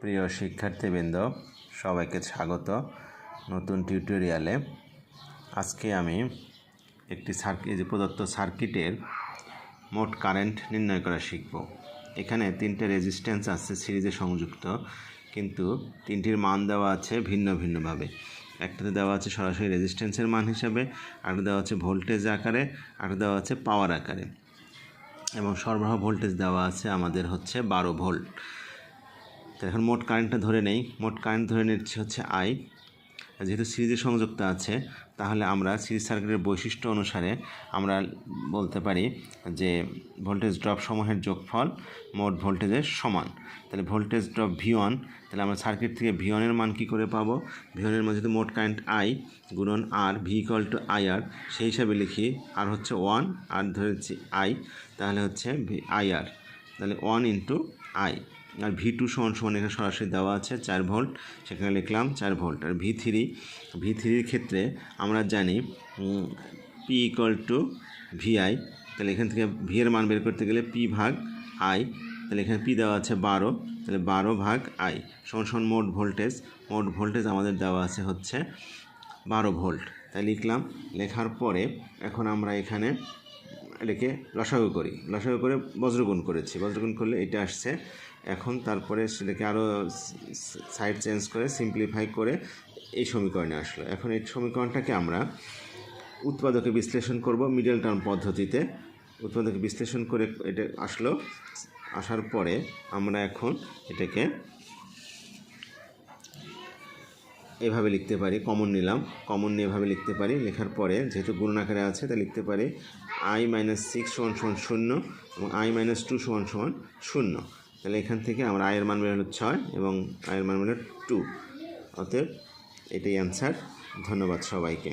প্রিয় শিক্ষার্থীবৃন্দ, সবাইকে স্বাগত নতুন টিউটোরিয়ালে। আজকে আমি একটি প্রদত্ত সার্কিটের মোট কারেন্ট নির্ণয় করা শিখব। এখানে তিনটে রেজিস্ট্যান্স আছে সিরিজে সংযুক্ত, কিন্তু তিনটির মান দেওয়া আছে ভিন্ন ভিন্নভাবে। একটাতে দেওয়া আছে সরাসরি রেজিস্ট্যান্সের মান হিসাবে, আরেকটা দেওয়া আছে ভোল্টেজ আকারে, আরেকটা দেওয়া আছে পাওয়ার আকারে, এবং সরবরাহ ভোল্টেজ দেওয়া আছে আমাদের হচ্ছে 12 ভোল্ট। তো এখন মোট কারেন্টটা ধরে নেই। মোট কারেন্ট ধরে নিচ্ছি হচ্ছে আই। যেহেতু সিরিজে সংযুক্ত আছে, তাহলে আমরা সিরিজ সার্কিটের বৈশিষ্ট্য অনুসারে আমরা বলতে পারি যে ভোল্টেজ ড্রপ সমূহের যোগফল মোট ভোল্টেজের সমান। তাহলে ভোল্টেজ ড্রপ V1, তাহলে আমরা সার্কিট থেকে V1 এর মান কী করে পাবো? V1 এর মান যেহেতু মোট কারেন্ট আই গুণন আর, V = IR, সেই হিসাবে লিখি। আর হচ্ছে 1, আর ধরেছি আই, তাহলে হচ্ছে IR, তাহলে 1 × I। আর V2 সমান এখানে সরাসরি দেওয়া আছে 4 ভোল্ট, সেখানে লিখলাম 4 ভোল্ট। আর V3-র ক্ষেত্রে আমরা জানি P = VI, তাহলে এখান থেকে V এর মান বের করতে গেলে P/I, তাহলে এখানে P দেওয়া আছে 12, তাহলে 12/I সমান মোট ভোল্টেজ আমাদের দেওয়া আছে হচ্ছে 12 ভোল্ট। তাই লিখলাম। লেখার পরে এখন আমরা এখানে এটাকে লসাগু করে বজ্রগুণ করেছি। বজ্রগুণ করলে এটা আসছে। এখন তারপরে সেটাকে আরও সাইড চেঞ্জ করে সিম্পলিফাই করে এই সমীকরণে আসলো। এখন এই সমীকরণটাকে আমরা উৎপাদকে বিশ্লেষণ করব মিডল টার্ম পদ্ধতিতে। উৎপাদকে বিশ্লেষণ করে এটা আসার পরে আমরা এখন এটাকে এভাবে লিখতে পারি। কমন নিয়ে এভাবে লিখতে পারি। লেখার পরে যেহেতু গুণন আকারে আছে, তাই লিখতে পারি I-6 = 0 এবং I-2 = 0। তাহলে এখান থেকে আমরা I এর মান বের হলো 6 এবং I এর মান বের হলো 2। অতএব এটাই অ্যান্সার। ধন্যবাদ সবাইকে।